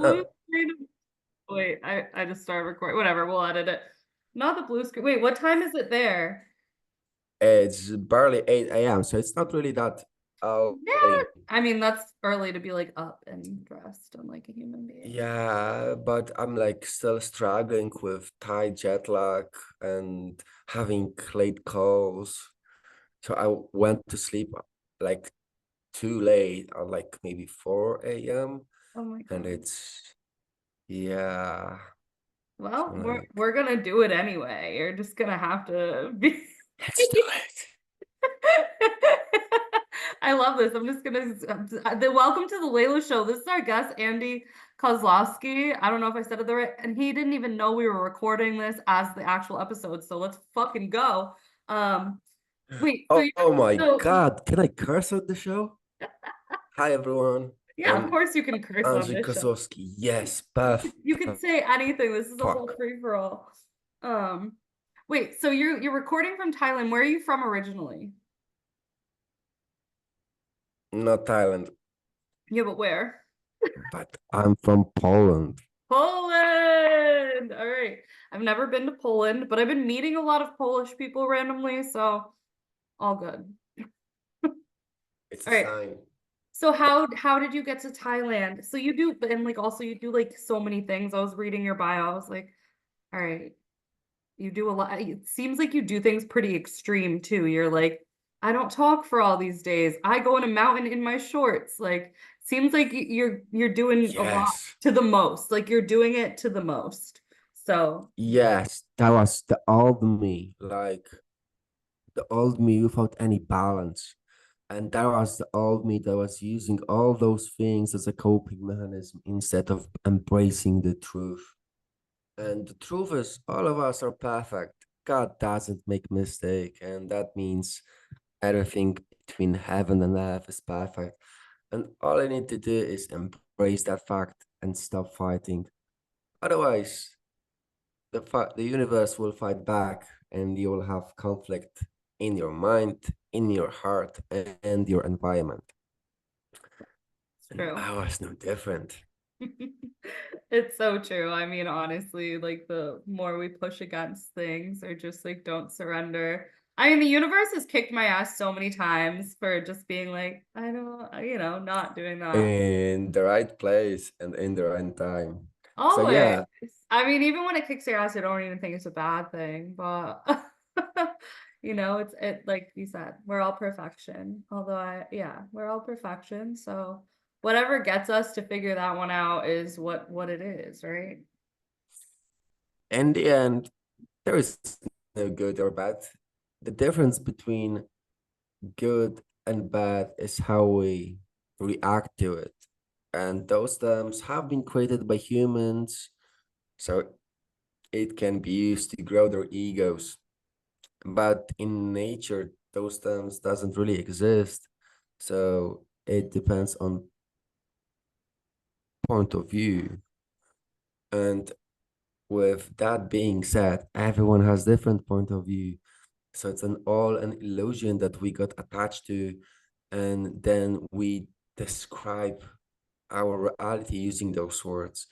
blue Oh, screen. Wait, I just started recording. Whatever, we'll edit it. Not the blue screen. Wait, what time is it there? it's barely 8 a.m., so it's not really that Yeah. early. I mean, that's early to be like up and dressed and like a human being. Yeah, but I'm like still struggling with Thai jet lag and having late calls. So I went to sleep like too late at like maybe 4 a.m. Oh my And God. it's yeah. So Well, we're like we're gonna do it anyway. You're just gonna have to be. let's do it. I love this. I'm just gonna welcome to the Leila show. This is our guest, Andy Kozlowski. I don't know if I said it the right, and he didn't even know we were recording this as the actual episode. So let's fucking go. Um, wait, so Oh, you oh my so God, can I curse on the show? Hi everyone. yeah, of I'm course you can curse on Andy this show. Kozlowski. Yes, perfect. You can say anything. This is a whole Fuck. free for all. Um, wait, so you're recording from Thailand. Where are you from originally? Not Thailand, Yeah, but where? but I'm from Poland. Poland. All right. I've never been to Poland, but I've been meeting a lot of Polish people randomly, so all good. It's a All right. sign. So how did you get to Thailand? So you do, but and like also you do like so many things. I was reading your bio. I was like, all right, you do a lot. It seems like you do things pretty extreme too. You're like, I don't talk for all these days. I go in a mountain in my shorts. Like, seems like you're doing a lot Yes. to the most. Like you're doing it to the most. So, Yes, that was the old me, like the old me without any balance. And that was the old me that was using all those things as a coping mechanism instead of embracing the truth. And the truth is, all of us are perfect. God doesn't make mistake, and that means everything between heaven and earth is perfect. And all I need to do is embrace that fact and stop fighting. Otherwise, the universe will fight back, and you will have conflict in your mind, in your heart, and your environment. it's And true. I was no different. It's so true. I mean, honestly, like the more we push against things or just like don't surrender. I mean, the universe has kicked my ass so many times for just being like, I don't, not doing that. In the right place and in the right time. So Always. yeah, I mean, even when it kicks your ass, I don't even think it's a bad thing, but it's it like you said, we're all perfection. Although we're all perfection. So whatever gets us to figure that one out is what it is, right? in the end, there is no good or bad. The difference between good and bad is how we react to it. And those terms have been created by humans, so it can be used to grow their egos. But in nature, those terms doesn't really exist. So it depends on point of view. And with that being said, everyone has different point of view. So it's an illusion that we got attached to, and then we describe our reality using those words.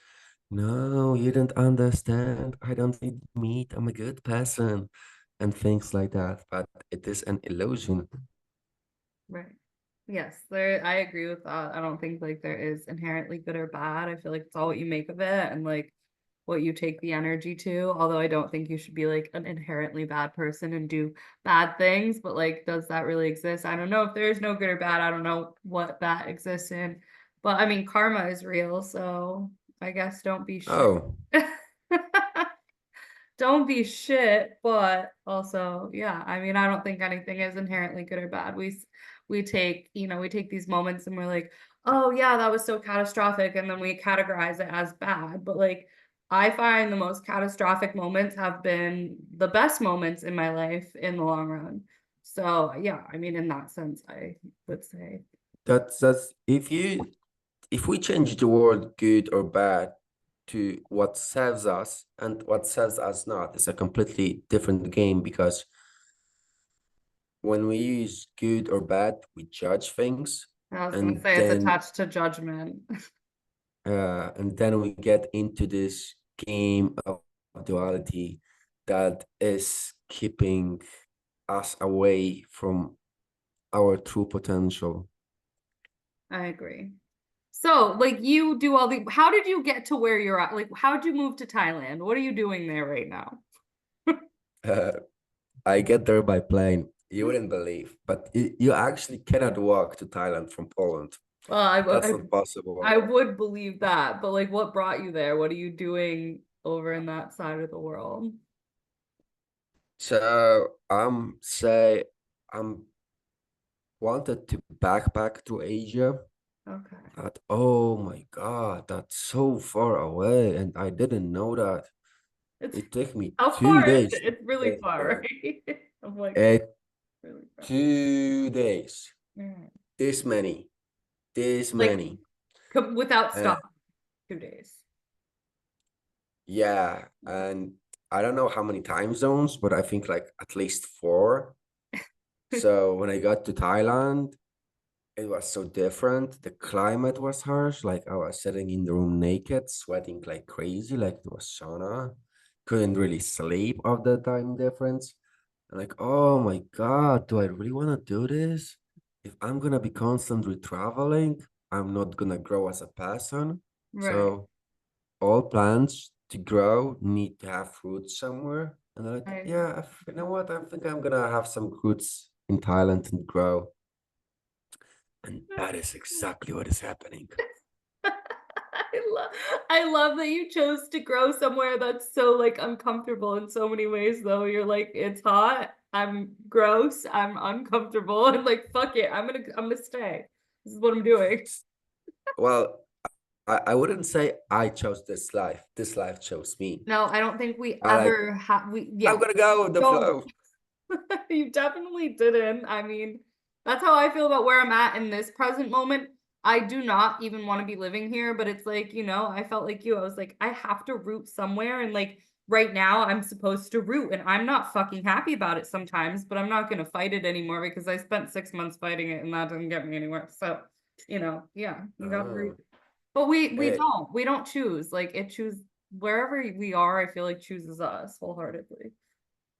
No, you don't understand. I don't need meat. I'm a good person, and things like that. But it is an illusion. Right. Yes, I agree with that. I don't think like there is inherently good or bad. I feel like it's all what you make of it and like what you take the energy to. Although I don't think you should be like an inherently bad person and do bad things, but like, does that really exist? I don't know if there is no good or bad. I don't know what that exists in. But I mean, karma is real, so I guess don't be shit. Oh, Don't be shit, but also, yeah, I mean, I don't think anything is inherently good or bad. We take these moments and we're like, oh yeah, that was so catastrophic, and then we categorize it as bad. But like, I find the most catastrophic moments have been the best moments in my life in the long run. So yeah, I mean, in that sense, I would say, that's if we change the word good or bad to what serves us and what serves us not, it's a completely different game because when we use good or bad, we judge things, I was gonna and say it's then attached to judgment. And then we get into this game of duality that is keeping us away from our true potential. I agree. So, like, you do all the, how did you get to where you're at? Like, how did you move to Thailand? What are you doing there right now? Uh, I get there by plane. You wouldn't believe, but you actually cannot walk to Thailand from Poland. Well, That's not I possible. would believe that, but like, what brought you there? What are you doing over in that side of the world? So I'm wanted to backpack to Asia. Okay. But oh my God, that's so far away, and I didn't know that. It's It took me how two far is days it? to It's really get far, there. right? I'm like, It really far. 2 days. Mm. This many. This Like, many. without Uh, stop, 2 days. yeah, and I don't know how many time zones, but I think like at least four. So when I got to Thailand, it was so different. The climate was harsh. Like I was sitting in the room naked, sweating like crazy, like it was sauna. Couldn't really sleep of the time difference. And like, oh my God, do I really want to do this? If I'm gonna be constantly traveling, I'm not gonna grow as a person. Right. So all plants to grow need to have roots somewhere. And I'm I like, agree. yeah, you know what? I think I'm gonna have some roots in Thailand and grow. And that is exactly what is happening. love I love that you chose to grow somewhere that's so like uncomfortable in so many ways though. You're like, it's hot, I'm gross, I'm uncomfortable, and like fuck it, I'm gonna stay. This is what I'm doing. Well, I wouldn't say I chose this life. This life chose me. No, I don't think we I like, ever have we I'm yeah. gonna go with the Don't. flow. You definitely didn't. I mean, that's how I feel about where I'm at in this present moment. I do not even want to be living here, but it's like, I felt like you. I was like, I have to root somewhere. And like right now, I'm supposed to root, and I'm not fucking happy about it sometimes, but I'm not going to fight it anymore because I spent 6 months fighting it and that didn't get me anywhere. So, yeah, you got to root. Oh, But hey, we don't choose. Like it choose wherever we are, I feel like chooses us wholeheartedly.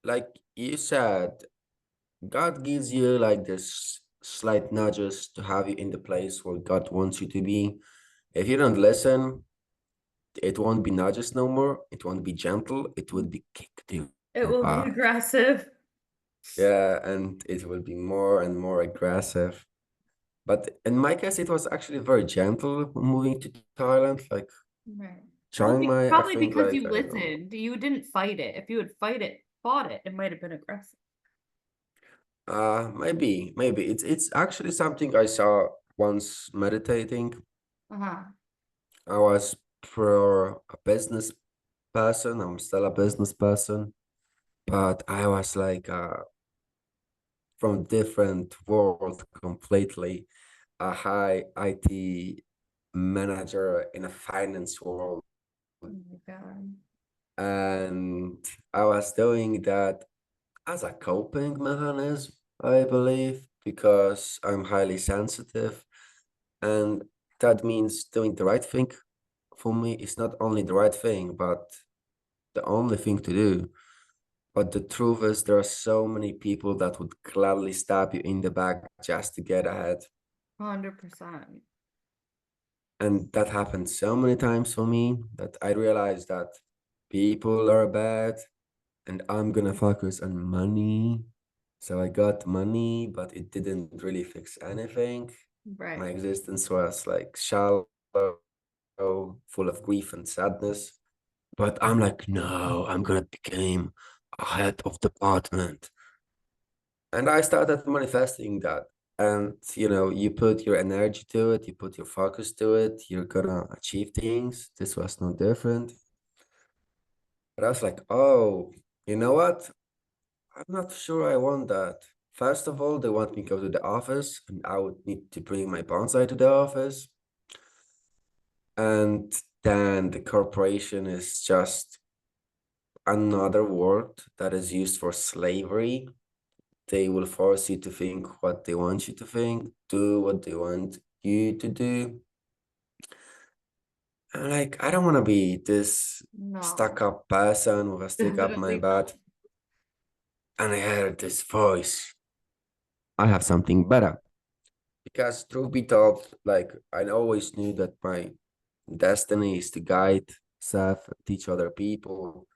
like you said, God gives you like this slight nudges to have you in the place where God wants you to be. If you don't listen, it won't be nudges no more. It won't be gentle. It would be kicked to It your will be butt. aggressive. Yeah, and it will be more and more aggressive. But in my case, it was actually very gentle moving to Thailand. Like Right. Well, Chiang Mai, I probably think because like you I don't know. listened. You didn't fight it. If you had fought it, it might have been aggressive. Maybe it's actually something I saw once meditating. Uh-huh. I was for a business person. I'm still a business person, but I was like from different world completely. A high IT manager in a finance world, Oh my God. and I was doing that as a coping mechanism, I believe, because I'm highly sensitive, and that means doing the right thing for me is not only the right thing, but the only thing to do. But the truth is, there are so many people that would gladly stab you in the back just to get ahead. 100%. And that happened so many times for me that I realized that people are bad and I'm gonna focus on money. So I got money, but it didn't really fix anything. My Right. existence was like shallow, full of grief and sadness. But I'm like, no, I'm gonna become a head of department. And I started manifesting that. And you put your energy to it, you put your focus to it, you're gonna achieve things. This was no different. But I was like, oh, you know what? I'm not sure I want that. First of all, they want me to go to the office, and I would need to bring my bonsai to the office. And then the corporation is just another word that is used for slavery. They will force you to think what they want you to think, do what they want you to do. I'm like, I don't want to be this No, stuck up person with a stick up my definitely not. butt. And I heard this voice. I have something better. Because truth be told, like I always knew that my destiny is to guide, serve, teach other people.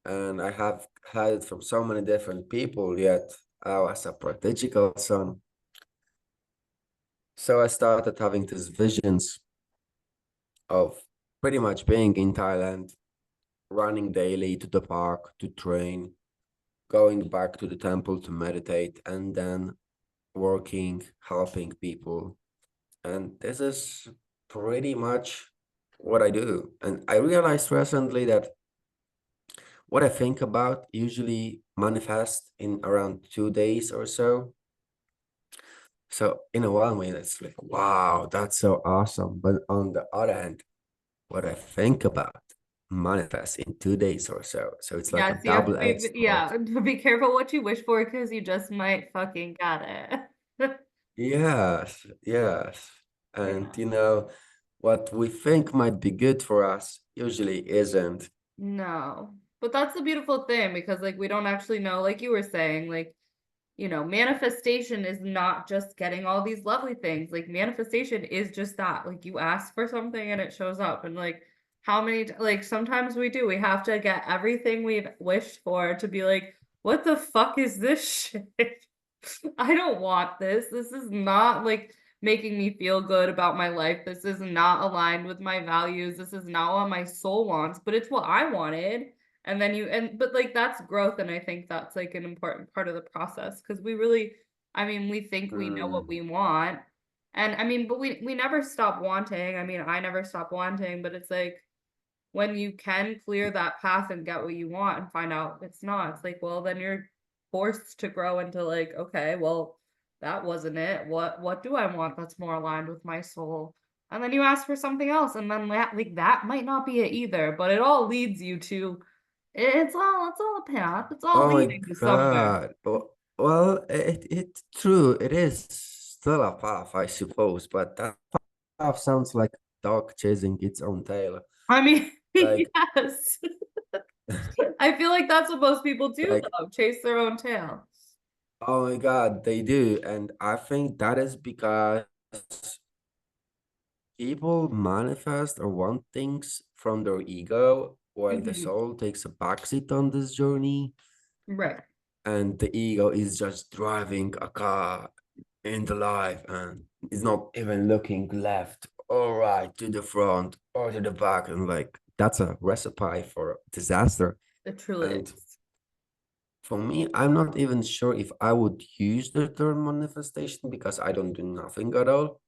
And I have had it from so many different people, yet I was a prodigal son. So I started having these visions of pretty much being in Thailand, running daily to the park to train, going back to the temple to meditate, and then working, helping people. And this is pretty much what I do. And I realized recently that what I think about usually manifests in around 2 days or so. So in a one way, it's like, wow, that's so awesome. But on the other hand, what I think about manifests in 2 days or so. So it's like a Yes, you have to be, double-edged sword. yeah, be careful what you wish for because you just might fucking get it. Yes, yes. And Yeah. what we think might be good for us usually isn't. No. But that's the beautiful thing because like we don't actually know, like you were saying, like, manifestation is not just getting all these lovely things. Like manifestation is just that. Like you ask for something and it shows up. And like how many like sometimes we have to get everything we've wished for to be like, what the fuck is this shit? I don't want this. This is not like making me feel good about my life. This is not aligned with my values. This is not what my soul wants, but it's what I wanted. And then but like that's growth. And I think that's like an important part of the process because we think we know what Mm, we want. And I mean, but we never stop wanting. I mean, I never stop wanting, but it's like when you can clear that path and get what you want and find out it's not, it's like, well, then you're forced to grow into like, okay, well, that wasn't it. What do I want that's more aligned with my soul? And then you ask for something else, and then that might not be it either, but it all leads you to it's all a path. It's all oh my leading to somewhere. God. Well, it's true. It is still a path, I suppose, but that path sounds like dog chasing its own tail. I mean, Like, yes. I feel like that's what most people do like, though, chase their own tail. oh my God, they do. And I think that is because people manifest or want things from their ego while the Mhm. soul takes a backseat on this journey. Right. And the ego is just driving a car in the life and is not even looking left or right to the front or to the back. And like, that's a recipe for disaster. It truly And is. for me, I'm not even sure if I would use the term manifestation because I don't do nothing at all.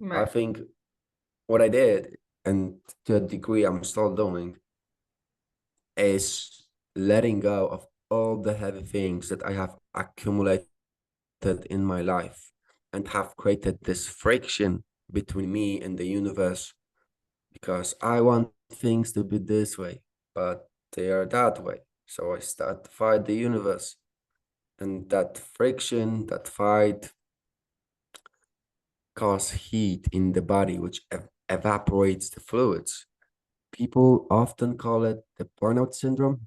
I Right. think what I did, and to a degree I'm still doing, is letting go of all the heavy things that I have accumulated in my life and have created this friction between me and the universe because I want things to be this way, but they are that way. So I start to fight the universe. And that friction, that fight, cause heat in the body, which evaporates the fluids. People often call it the burnout syndrome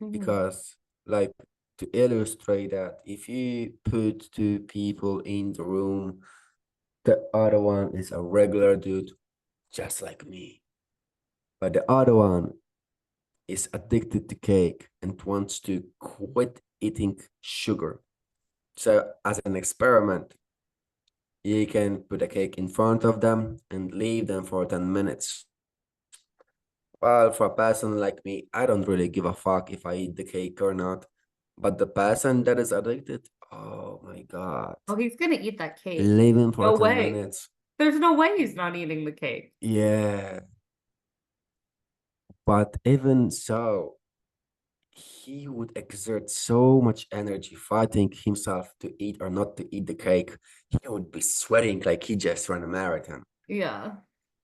Mhm. because, like, to illustrate that, if you put two people in the room, the other one is a regular dude, just like me, but the other one is addicted to cake and wants to quit eating sugar. So, as an experiment, you can put a cake in front of them and leave them for 10 minutes. Well, for a person like me, I don't really give a fuck if I eat the cake or not. But the person that is addicted, oh my God, Oh, he's gonna eat that cake. leave him for No 10 way. minutes. There's no way he's not eating the cake. Yeah. But even so, he would exert so much energy fighting himself to eat or not to eat the cake. He would be sweating like he just ran a marathon. Yeah.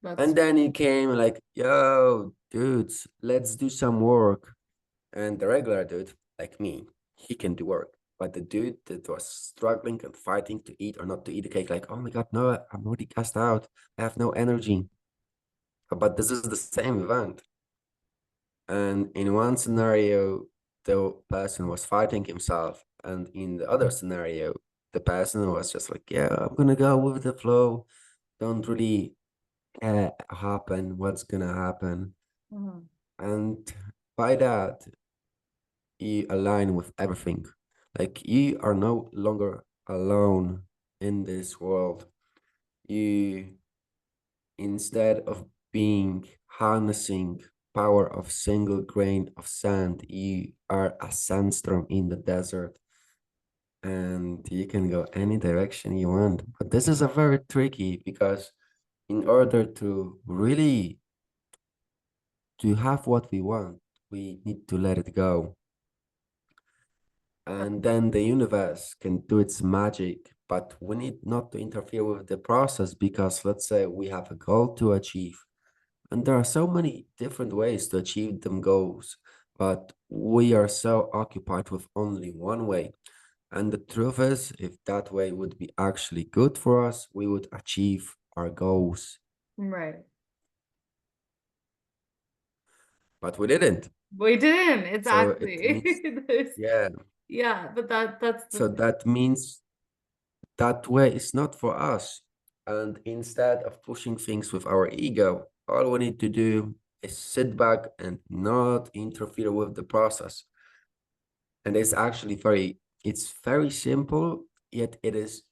That's And then he came like, yo, dudes, let's do some work. And the regular dude, like me, he can do work. But the dude that was struggling and fighting to eat or not to eat the cake, like, oh my God, no, I'm already cast out. I have no energy. but this is the same event. And in one scenario, the person was fighting himself, and in the other scenario, the person was just like, "Yeah, I'm gonna go with the flow. Don't really happen. What's gonna happen?" Mhm. And by that, you align with everything. Like you are no longer alone in this world. You, instead of being harnessing power of single grain of sand, you are a sandstorm in the desert and you can go any direction you want. But this is a very tricky because in order to really to have what we want, we need to let it go. And then the universe can do its magic, but we need not to interfere with the process because let's say we have a goal to achieve. And there are so many different ways to achieve them goals, but we are so occupied with only one way. And the truth is, if that way would be actually good for us, we would achieve our goals. Right. But we didn't. We didn't, So it exactly. means, There's, yeah. yeah, but that's the So that means that way is not for us. And instead of pushing things with our ego, all we need to do is sit back and not interfere with the process. And it's very simple, yet it is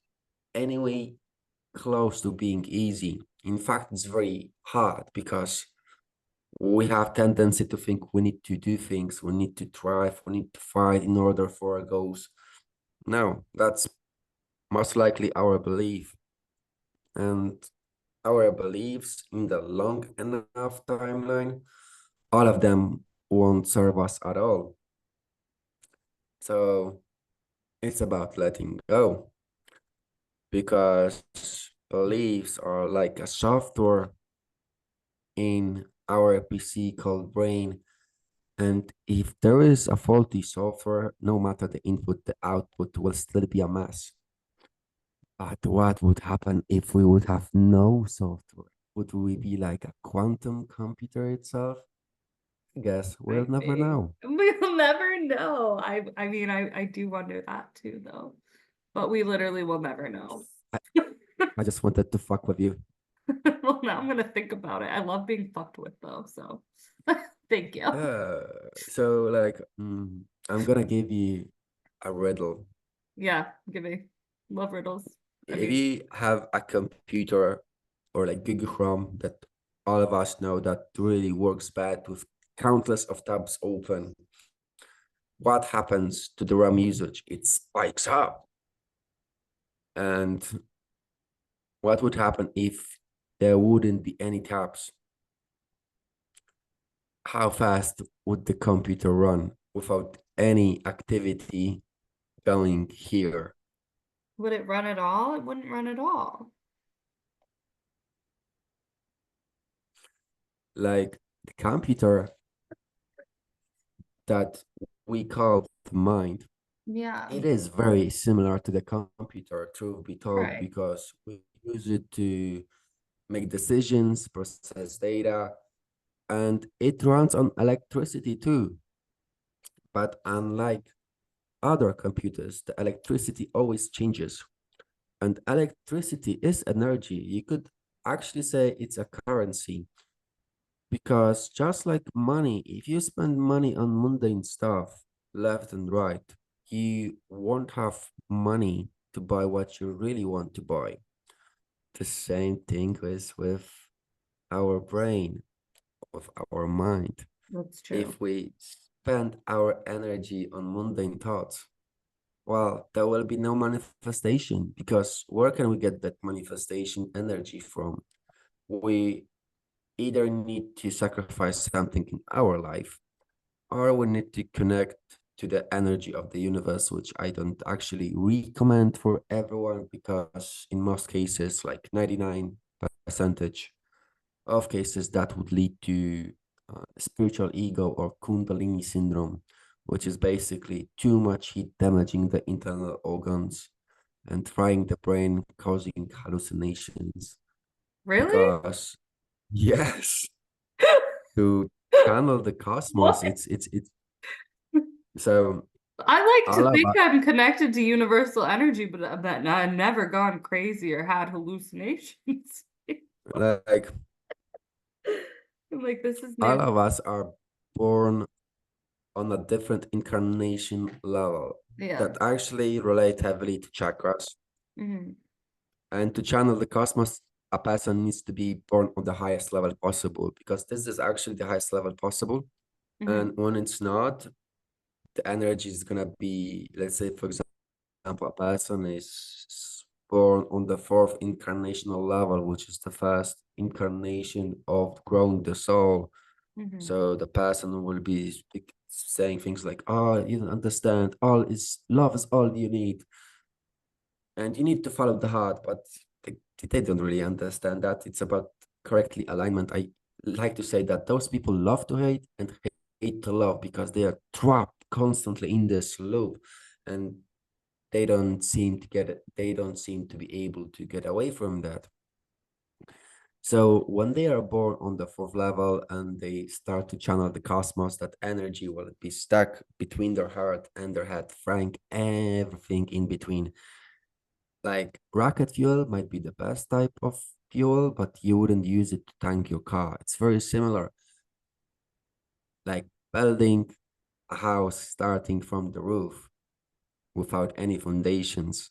anyway close to being easy. In fact, it's very hard because we have tendency to think we need to do things, we need to thrive, we need to fight in order for our goals. No, that's most likely our belief. And our beliefs in the long enough timeline, all of them won't serve us at all. So it's about letting go because beliefs are like a software in our PC called brain. And if there is a faulty software, no matter the input, the output will still be a mess. But what would happen if we would have no software? Would we be like a quantum computer itself? I guess we'll might never be. know. We'll never know. I mean, I do wonder that too, though. But we literally will never know. I, I just wanted to fuck with you. Well, now I'm gonna think about it. I love being fucked with though, so thank you. Uh, so like, I'm gonna give you a riddle. Yeah, give me love riddles. I If mean, you have a computer or like Google Chrome that all of us know that really works bad with countless of tabs open, what happens to the RAM usage? It spikes up. And what would happen if there wouldn't be any tabs? How fast would the computer run without any activity going here? would it run at all? It wouldn't run at all. Like the computer that we call the mind, Yeah, it is very similar to the computer, truth be told, right. because we use it to make decisions, process data, and it runs on electricity too. But unlike other computers, the electricity always changes. And electricity is energy. You could actually say it's a currency because just like money, if you spend money on mundane stuff left and right, you won't have money to buy what you really want to buy. The same thing is with our brain, with our mind. That's true. If we spend our energy on mundane thoughts, well, there will be no manifestation because where can we get that manifestation energy from? We either need to sacrifice something in our life or we need to connect to the energy of the universe, which I don't actually recommend for everyone because in most cases, like 99 percentage of cases, that would lead to spiritual ego or Kundalini syndrome, which is basically too much heat damaging the internal organs and frying the brain, causing hallucinations. Really? Because, Yes, to channel the cosmos. What? It's so I like all to of think us, I'm connected to universal energy, but that I've never gone crazy or had hallucinations. like I'm like, this is all new. of us are born on a different incarnation level Yeah. that actually relate heavily to chakras. Hmm. And to channel the cosmos, a person needs to be born on the highest level possible because this is actually the highest level possible. Hmm. And when it's not, the energy is gonna be, let's say, for example, a person is born on the fourth incarnational level, which is the first incarnation of growing the soul. Hmm. So the person will be saying things like, "Oh, you don't understand. All is love is all you need, and you need to follow the heart." But they don't really understand that. It's about correctly alignment. I like to say that those people love to hate and hate to love because they are trapped constantly in this loop, and they don't seem to get it. They don't seem to be able to get away from that. So when they are born on the fourth level and they start to channel the cosmos, that energy will be stuck between their heart and their head, frank everything in between. Like rocket fuel might be the best type of fuel, but you wouldn't use it to tank your car. It's very similar, like building a house starting from the roof without any foundations.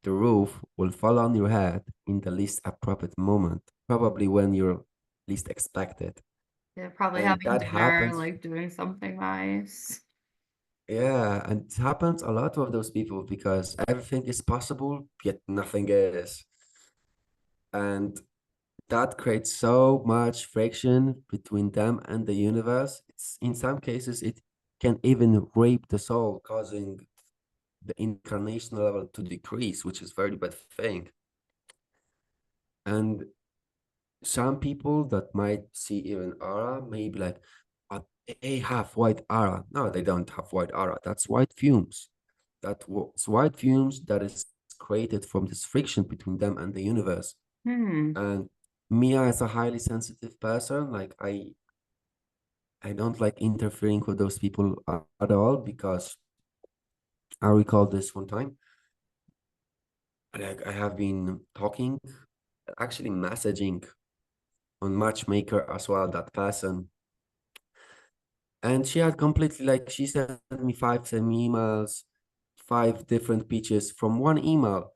The roof will fall on your head in the least appropriate moment, probably when you're least expected. Yeah, probably And having that dinner, happens, like doing something nice. yeah, and it happens a lot with those people because everything is possible, yet nothing is. And that creates so much friction between them and the universe. It's in some cases it can even rape the soul, causing the incarnation level to decrease, which is very bad thing. And some people that might see even aura may be like, "Oh, they have white aura." No, they don't have white aura. That's white fumes. That's white fumes that is created from this friction between them and the universe. Hmm. And me as a highly sensitive person, like I don't like interfering with those people at all because I recall this one time. Like I have been talking, actually messaging on Matchmaker as well, that person. And she had completely like she sent me five same emails, five different pitches from one email.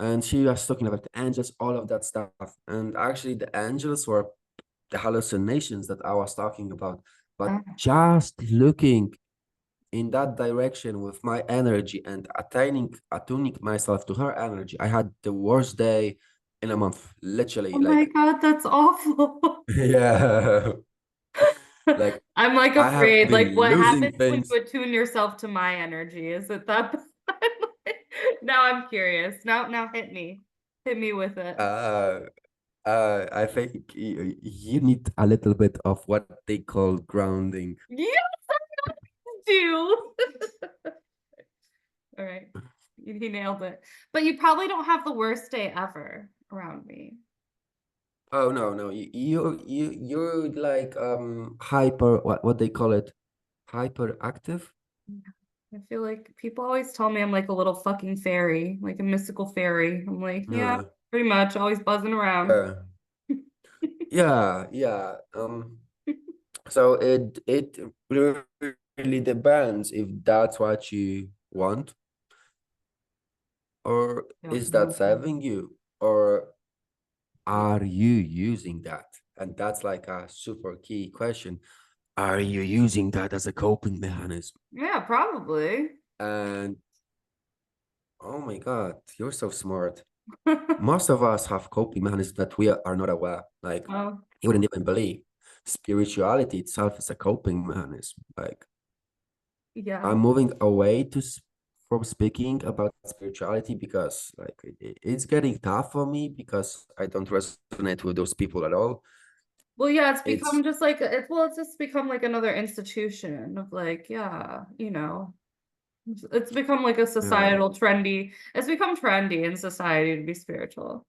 And she was talking about the angels, all of that stuff. And actually the angels were the hallucinations that I was talking about. But Ah. just looking in that direction with my energy and attuning myself to her energy, I had the worst day in a month, Oh literally. my Like, God, that's awful. yeah, like I'm like I have afraid. Like, been what losing happens when things. you attune yourself to my energy? Is it that bad? Now I'm curious. Now hit me with it. Uh, I think you need a little bit of what they call grounding. Yes, I do. All right, he nailed it. But you probably don't have the worst day ever around me. Oh no, no, you're like hyper what they call it, hyperactive. I feel like people always tell me I'm like a little fucking fairy, like a mystical fairy. I'm like, yeah, Yeah, pretty much, always buzzing around. yeah, yeah, yeah. So it really depends if that's what you want, or Don't is that know. serving you, or are you using that? And that's like a super key question. Are you using that as a coping mechanism? Yeah, probably. And oh my God, you're so smart. Most of us have coping mechanisms that we are not aware. Like Oh, you wouldn't even believe. Spirituality itself is a coping mechanism. Like yeah. I'm moving away from speaking about spirituality because like it's getting tough for me because I don't resonate with those people at all. Well, yeah, it's It's become just like it's just become like another institution of like, yeah, it's become like a yeah, societal trendy. It's become trendy in society to be spiritual.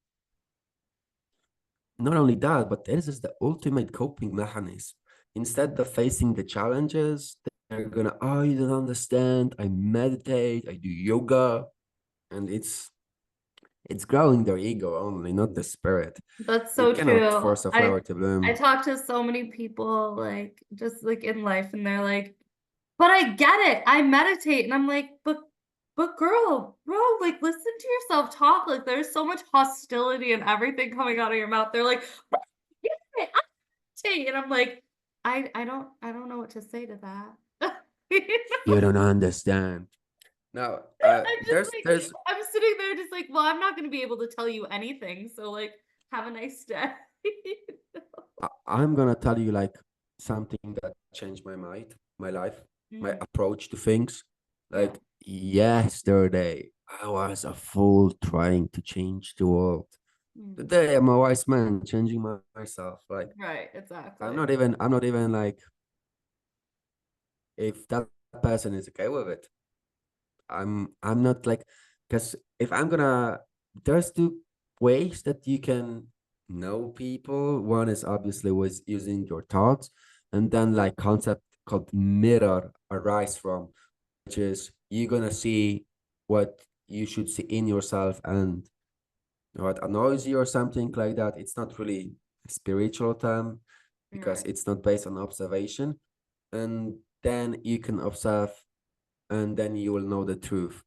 not only that, but this is the ultimate coping mechanism. Instead of facing the challenges, they're gonna, oh, you don't understand. I meditate, I do yoga, and it's growing their ego only, not the spirit. That's You so cannot true. force a I flower to I bloom. talk to so many people like just like in life and they're like, but I get it. I meditate. And I'm like, but girl, bro, like listen to yourself talk. Like there's so much hostility and everything coming out of your mouth. They're like, "But I get it, I meditate." And I'm like, I don't know what to say to that. You know? You don't understand. Now, I'm just like, there's I'm sitting there just like, well, I'm not gonna be able to tell you anything. So like have a nice day. I'm gonna tell you like something that changed my mind, my life, my Mm, approach to things. yeah. Like yesterday, I was a fool trying to change the world. Mm. Today, I'm a wise man changing myself. Like Right, exactly. I'm not even like if that person is okay with it. I'm not like because if I'm gonna there's two ways that you can know people. One is obviously was using your thoughts, and then like concept called mirror arise from, which is you're gonna see what you should see in yourself and what annoys you or something like that. It's not really a spiritual term because Right. it's not based on observation. And then you can observe and then you will know the truth.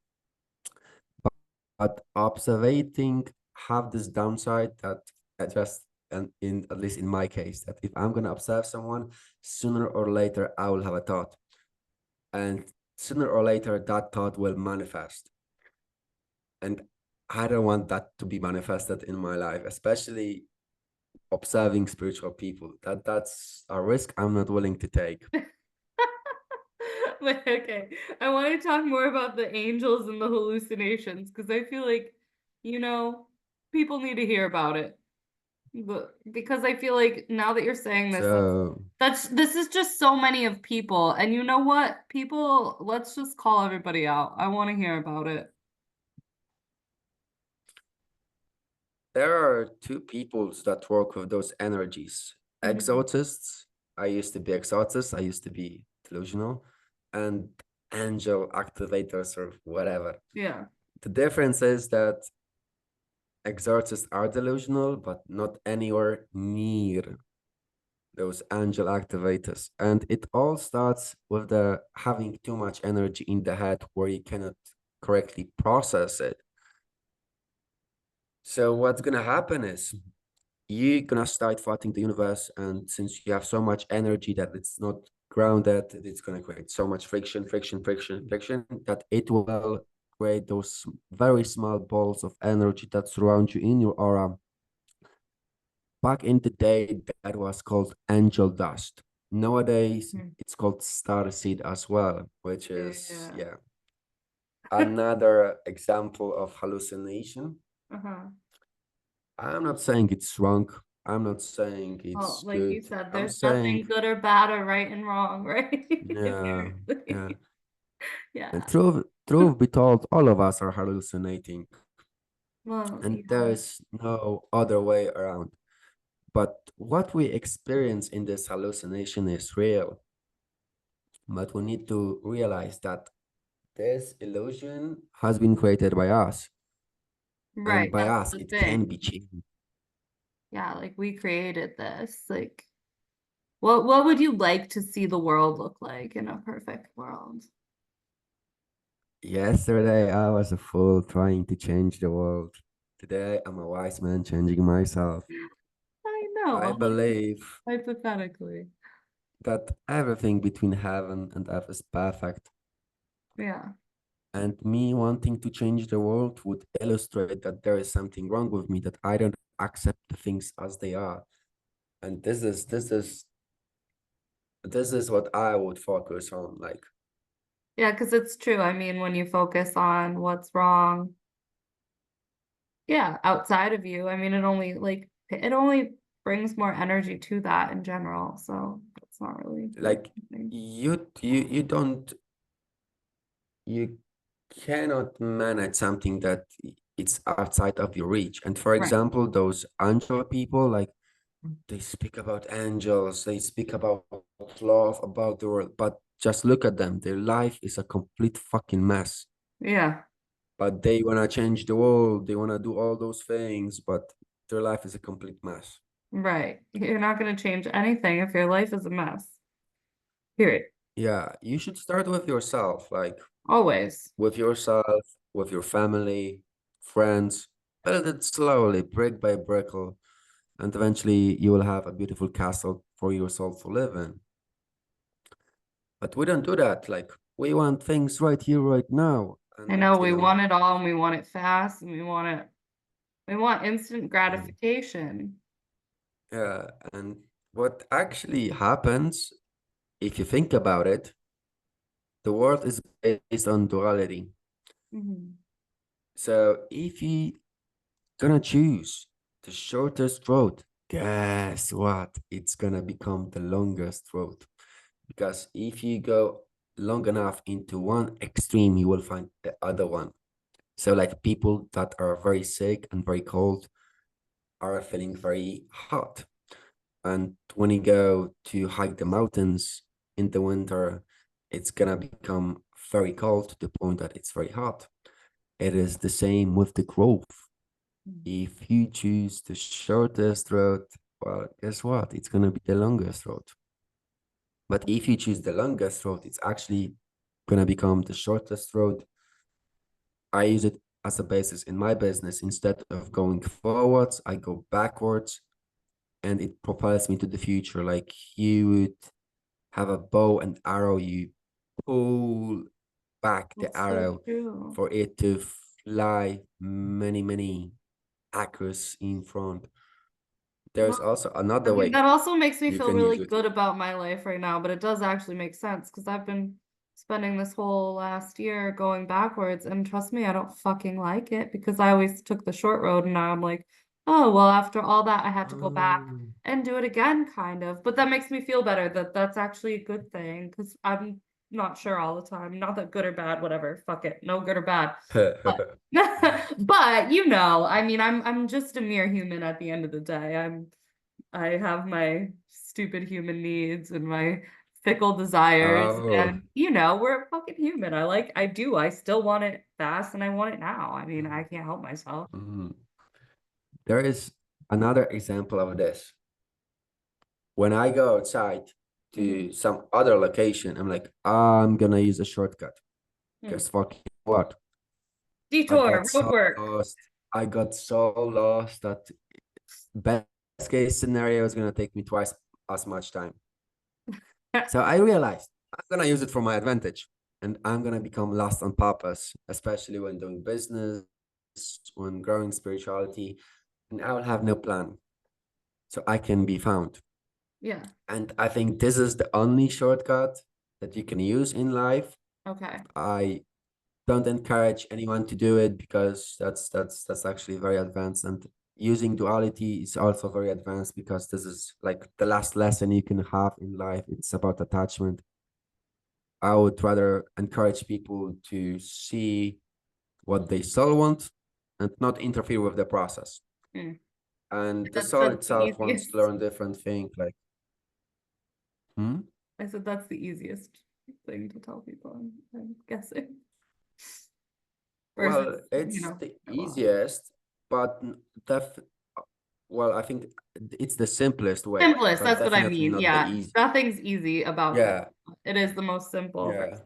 But observating have this downside that I just and in at least in my case that if I'm gonna observe someone, sooner or later I will have a thought, and sooner or later that thought will manifest, and I don't want that to be manifested in my life, especially observing spiritual people. That's a risk I'm not willing to take. But okay, I want to talk more about the angels and the hallucinations because I feel like, you know, people need to hear about it. But because I feel like now that you're saying this, So this is just so many of people. And you know what? People, let's just call everybody out. I want to hear about it. there are two peoples that work with those energies. Mhm. Exorcists. I used to be exorcist. I used to be delusional, and angel activators or whatever. Yeah. The difference is that exorcists are delusional, but not anywhere near those angel activators. And it all starts with the having too much energy in the head where you cannot correctly process it. So what's gonna happen is you're gonna start fighting the universe, and since you have so much energy that it's not grounded, it's gonna create so much friction that it will create those very small balls of energy that surround you in your aura. Back in the day, that was called angel dust. Nowadays, Mhm. it's called star seed as well, which is Yeah. yeah another example of hallucination. Uh-huh. I'm not saying it's wrong. I'm not saying Well, it's like you good. said, I'm there's saying, nothing good or bad or right and wrong, right? yeah, yeah. Inherently. And Yeah. truth be told, all of us are hallucinating, Well, and there yeah. is no other way around. But what we experience in this hallucination is real. But we need to realize that this illusion has been created by us, and Right, by that's us, the it can thing. be changed. Yeah, like we created this. Like what would you like to see the world look like in a perfect world? Yesterday, I was a fool trying to change the world. Today, I'm a wise man changing myself. I I know, like believe hypothetically. that everything between heaven and earth is perfect. Yeah. And me wanting to change the world would illustrate that there is something wrong with me, that I don't accept the things as they are. And this is what I would focus on. Like, Yeah, because it's true. I mean, when you focus on what's wrong, yeah, outside of you, I mean, it only brings more energy to that in general. So that's not really like like anything. you don't you cannot manage something that it's outside of your reach. And for Right. example, those angel people, like They speak about angels, they speak about love, about the world, but just look at them. Their life is a complete fucking mess. Yeah, But they wanna change the world, they wanna do all those things, but their life is a complete mess. right. You're not going to change anything if your life is a mess. Period. Yeah, you should start with yourself, like Always. with yourself, with your family, friends. Build it slowly, brick by brick, and eventually you will have a beautiful castle for your soul to live in. But we don't do that. Like we want things right here, right now. I And know you we know, want it all and we want it fast and we want instant mm, gratification. yeah. And what actually happens, if you think about it, the world is based on duality. Mhm. So if you gonna choose the shortest road, guess what? It's gonna become the longest road. Because if you go long enough into one extreme, you will find the other one. So, like people that are very sick and very cold are feeling very hot. And when you go to hike the mountains in the winter, it's gonna become very cold to the point that it's very hot. It is the same with the growth. If you choose the shortest road, well, guess what? It's gonna be the longest road. But if you choose the longest road, it's actually gonna become the shortest road. I use it as a basis in my business. Instead of going forwards, I go backwards and it propels me to the future. Like you would have a bow and arrow, you pull back the That's so arrow true. for it to fly many, many acres in front. Well, There's also I another mean, way that also makes me you feel can really use it. good about my life right now, but it does actually make sense because I've been spending this whole last year going backwards, and trust me, I don't fucking like it because I always took the short road, and now I'm like, oh, well, after all that, I had to go back Mm. and do it again, kind of. But that makes me feel better that that's actually a good thing because I'm not sure all the time. Not that good or bad, whatever. Fuck it, no good or bad. But but you know, I mean, I'm just a mere human at the end of the day. I have my stupid human needs and my fickle desires. Oh, And, we're a fucking human. I still want it fast and I want it now. I mean, I can't help myself. mhm. There is another example of this. When I go outside Mhm. to some other location, I'm like, I'm gonna use a shortcut. Hmm. Guess fuck what? I got Detour, road so work. lost. I got so lost that best case scenario is gonna take me twice as much time. So I realized I'm gonna use it for my advantage, and I'm gonna become lost on purpose, especially when doing business, when growing spirituality, and I will have no plan, so I can be found. Yeah. And I think this is the only shortcut that you can use in life. Okay. I don't encourage anyone to do it because that's actually very advanced, and using duality is also very advanced because this is like the last lesson you can have in life. It's about attachment. I would rather encourage people to see what they still want and not interfere with the process. Hmm. And the soul That's the itself wants to easiest. learn different things like, hmm? I said that's the easiest thing to tell people, I'm guessing. Versus, Well, it's the well, easiest, but def well, I think it's the simplest way, simplest, but that's what I definitely mean. not the Yeah. easy. Nothing's easy about this. Yeah, It is the most simple yeah,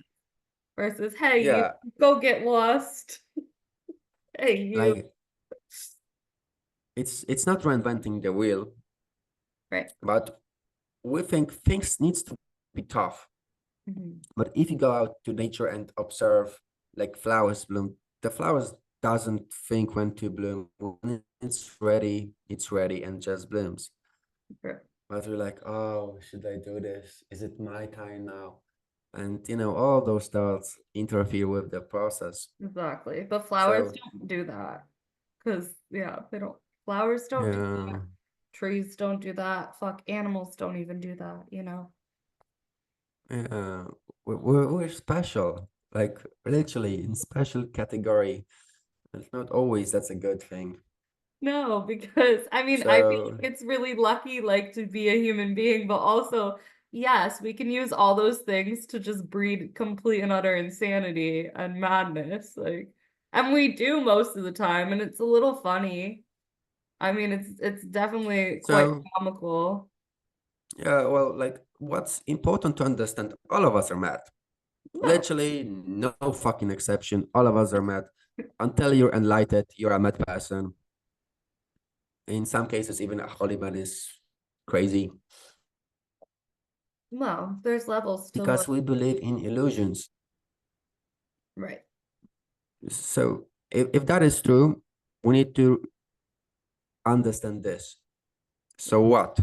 versus, hey, you yeah. go get lost. Hey, you. Like it's not reinventing the wheel, Right. but we think things needs to be tough. Mhm. But if you go out to nature and observe like flowers bloom, the flowers doesn't think when to bloom. When it's ready and just blooms. Sure. But we're like, oh, should I do this? Is it my time now? And all those thoughts interfere with the process. Exactly. But flowers So don't do that. Because, yeah, they don't. Flowers don't do yeah, that. Trees don't do that. Fuck, animals don't even do that. yeah, we're special, like literally in special category. It's not always that's a good thing. No, because I mean, I feel So, like it's really lucky, like, to be a human being, but also, yes, we can use all those things to just breed complete and utter insanity and madness. Like, and we do most of the time, and it's a little funny. I mean, it's definitely quite so comical. yeah, well, like what's important to understand, all of us are mad. No, Literally, no fucking exception. All of us are mad. Until you're enlightened, you're a mad person. In some cases, even a holy man is crazy no, there's levels to because what, we believe in illusions. right. So if that is true, we need to understand this. So what?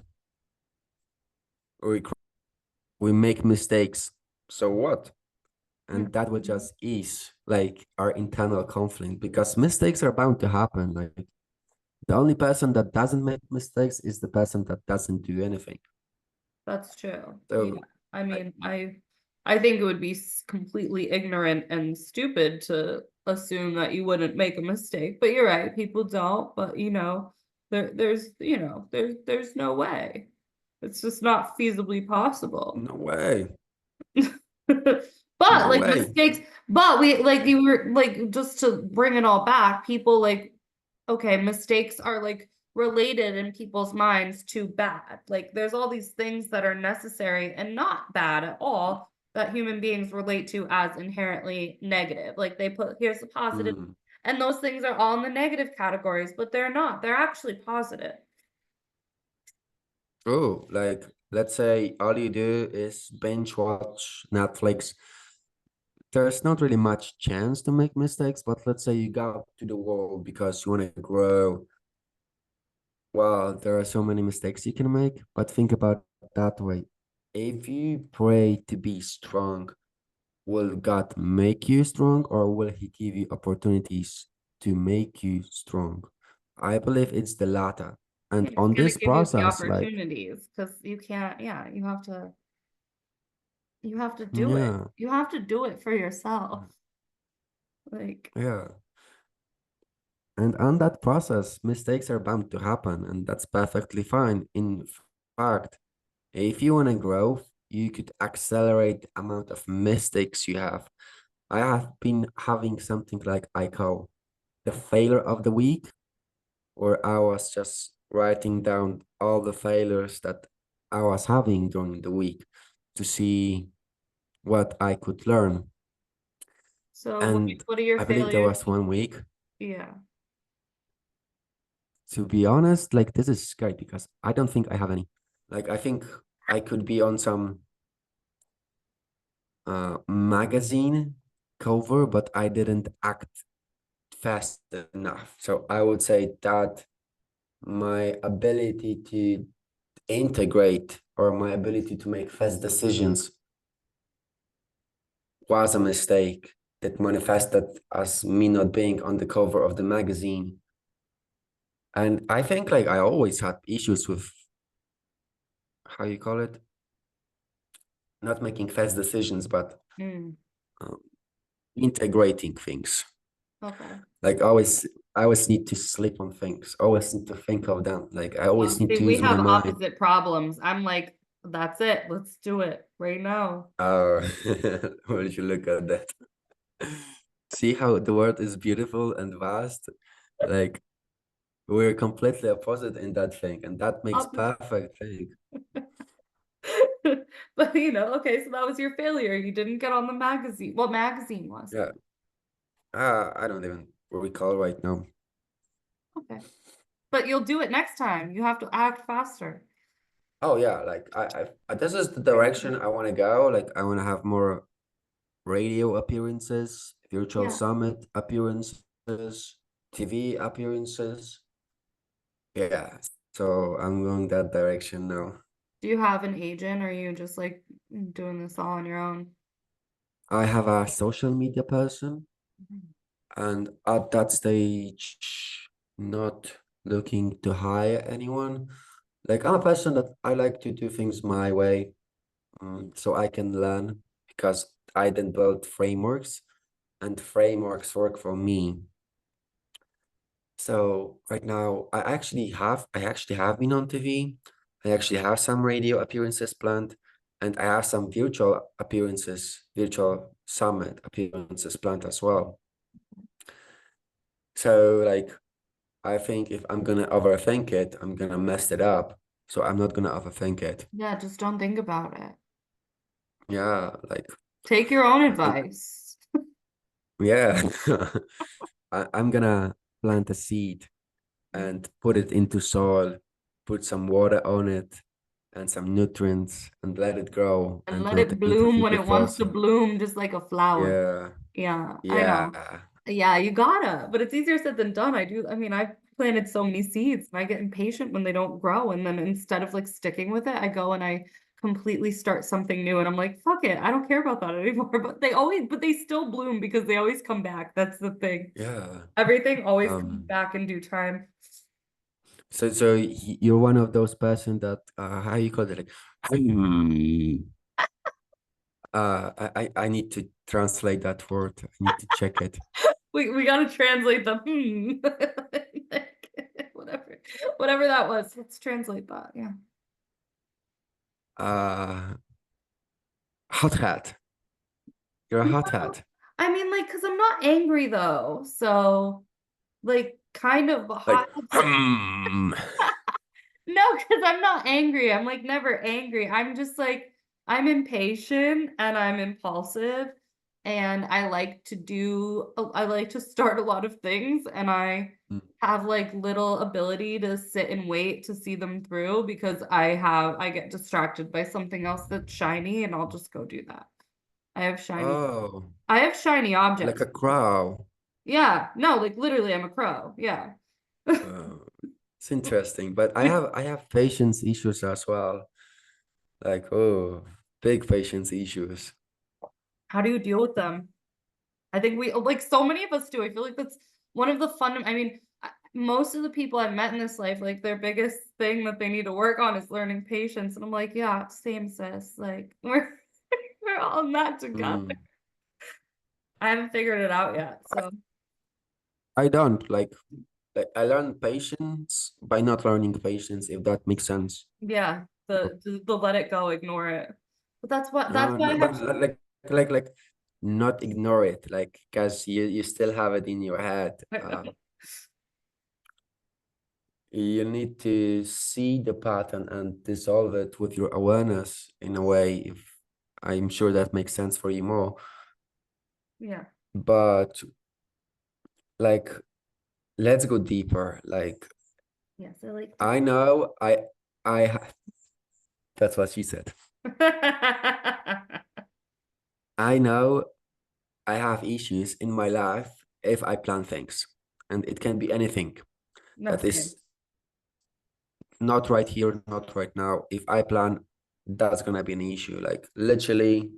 We we make mistakes. So what? And that will Mhm. just ease like our internal conflict because mistakes are bound to happen. Like the only person that doesn't make mistakes is the person that doesn't do anything. That's true. Yeah. So I I, mean, I think it would be completely ignorant and stupid to assume that you wouldn't make a mistake. But you're right, people don't. But there's no way. It's just not feasibly possible. no way, But no like way. mistakes, but we like you were like just to bring it all back, people like okay, mistakes are like related in people's minds to bad. Like there's all these things that are necessary and not bad at all that human beings relate to as inherently negative. Like they put here's the positive, Mm, and those things are all in the negative categories, but they're not. They're actually positive. true. Like let's say all you do is binge watch Netflix. There's not really much chance to make mistakes, but let's say you go to the world because you want to grow. Well, there are so many mistakes you can make, but think about it that way. If you pray to be strong, will God make you strong or will He give you opportunities to make you strong? I believe it's the latter. And He's on gonna this give you the process, like, opportunities because you can't, yeah, you have to do it. yeah, You have to do it for yourself. Like, yeah. And on that process, mistakes are bound to happen, and that's perfectly fine. In fact, if you want to grow, you could accelerate the amount of mistakes you have. I have been having something like I call the failure of the week, where I was just writing down all the failures that I was having during the week to see what I could learn. so And what are your I believe there failures? was one week, Yeah. to be honest, like this is scary because I don't think I have any. Like I think I could be on some magazine cover, but I didn't act fast enough. So I would say that my ability to integrate or my ability to make fast decisions was a mistake that manifested as me not being on the cover of the magazine. And I think like I always had issues with how you call it, not making fast decisions, but Mm, um, integrating things. okay. Like I always need to sleep on things. Always need to think of them. Like I always need See, to we use my have mind. opposite problems. I'm like, that's it. Let's do it right now. Oh, will you look at that? See how the world is beautiful and vast? Like we're completely opposite in that thing, and that makes Opposite. perfect thing. But okay, so that was your failure. You didn't get on the magazine. What magazine was it? Yeah. I don't even recall right now. Okay. But you'll do it next time. You have to act faster. Oh yeah, like this is the direction I want to go. Like I want to have more radio appearances, virtual Yeah. summit appearances, TV appearances. Yeah. So I'm going that direction now. Do you have an agent or are you just like doing this all on your own? I have a social media person, Mhm. and at that stage, not looking to hire anyone. Like I'm a person that I like to do things my way, so I can learn because I then build frameworks, and frameworks work for me. So right now, I actually have been on TV. I actually have some radio appearances planned, and I have some virtual appearances, virtual summit appearances planned as well. So like, I think if I'm gonna overthink it, I'm gonna mess it up. So I'm not gonna overthink it. Yeah, just don't think about it. Yeah, like, Take your own I, advice. yeah, I'm gonna plant a seed Yeah. and put it into soil, put some water on it and some nutrients and let it grow And and let it rotate it bloom when into it wants to frozen. bloom, just like a flower. Yeah, Yeah, I know. yeah, Yeah, you gotta, but it's easier said than done. I mean, I've planted so many seeds and I get impatient when they don't grow. And then instead of like sticking with it, I go and I completely start something new. And I'm like, fuck it, I don't care about that anymore. But they still bloom because they always come back. That's the thing. yeah. Everything always comes Um, back in due time. you're one of those person that how you call it like I need to translate that word. I need to check it. We gotta translate the whatever, whatever that was. Let's translate that. Yeah. Uh, hot hat. You're a hot No, hat. I mean, like, because I'm not angry though. So, like, kind of Like hot. No, because I'm not angry. I'm like never angry. I'm just like, I'm impatient and I'm impulsive. And I like to start a lot of things. And I have like little ability to sit and wait to see them through because I get distracted by something else that's shiny and I'll just go do that. I have shiny, Oh, I have shiny like objects. a crow. Yeah, no, like literally, I'm a crow. Yeah. Uh, it's interesting, but I have patience issues as well. Like, oh, big patience issues. How do you deal with them? I think we like so many of us do. I feel like that's one of the fun. I mean, most of the people I've met in this life, like their biggest thing that they need to work on is learning patience. And I'm like, yeah, same sis. Like we're all in that together. Mm. I haven't figured it out yet. So I don't like I learn patience by not learning patience, if that makes sense. yeah, the let it go, ignore it. But that's why No, I but have like not ignore it, like because you still have it in your head. You need to see the pattern and dissolve it with your awareness in a way. If I'm sure that makes sense for you more, yeah. but like let's go deeper. Like Yes, I like to I know I that's what she said. I know I have issues in my life if I plan things, and it can be anything No, that same. is not right here, not right now. If I plan, that's gonna be an issue. Like literally,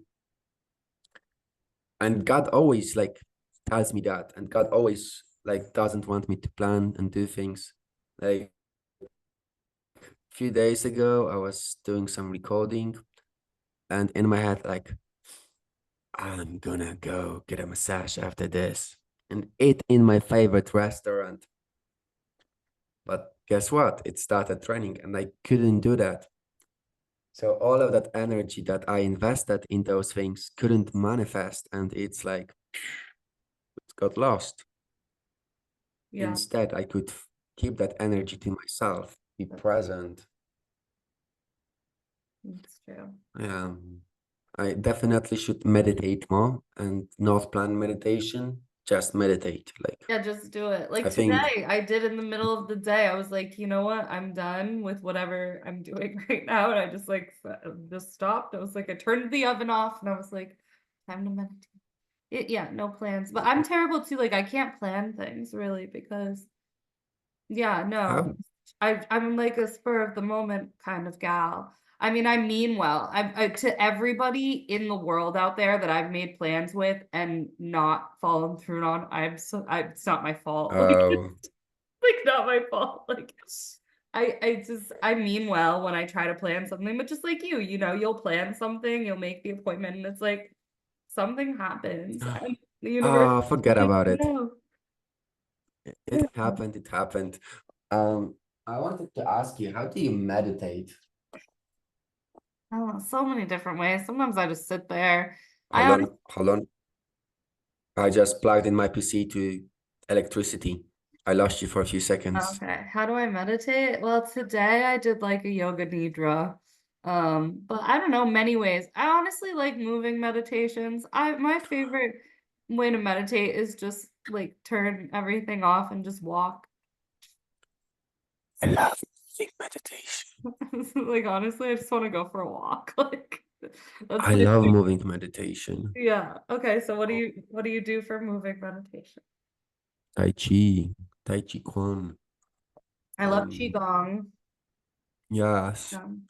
and God always like tells me that, and God always like doesn't want me to plan and do things. Like a few days ago, I was doing some recording, and in my head, like I'm gonna go get a massage after this and eat in my favorite restaurant. But guess what? It started raining and I couldn't do that. So all of that energy that I invested in those things couldn't manifest, and it's like it got lost. Yeah, Instead, I could keep that energy to myself, be present. that's true. I definitely should meditate more and not plan meditation, just meditate. Like Yeah, just do it. I Like think today, I did in the middle of the day. I was like, you know what? I'm done with whatever I'm doing right now. And I just like just stopped. I was like, I turned the oven off and I was like, time to meditate. Yeah, no plans. But I'm terrible too. Like I can't plan things really because yeah, no. how I'm like a spur of the moment kind of gal. I mean, I mean well. To everybody in the world out there that I've made plans with and not followed through on. It's not my fault. oh Like not my fault. Like I mean well when I try to plan something, but just like you know, you'll plan something, you'll make the appointment, and it's like something happens, and the universe forget lets about you it. know. It happened, it happened. Um, I wanted to ask you, how do you meditate? Oh, so many different ways. Sometimes I just sit there. I Hold honestly, on, hold on. I just plugged in my PC to electricity. I lost you for a few seconds. okay. How do I meditate? Well, today I did like a yoga nidra. But I don't know, many ways. I honestly like moving meditations. My favorite way to meditate is just like turn everything off and just walk. I love moving meditation. Like honestly, I just want to go for a walk. Like that's I my love thing. moving meditation. Yeah. Okay, so Oh, what do you do for moving meditation? Tai Chi, Tai Chi Quan. I love Um, qigong. yes, Um,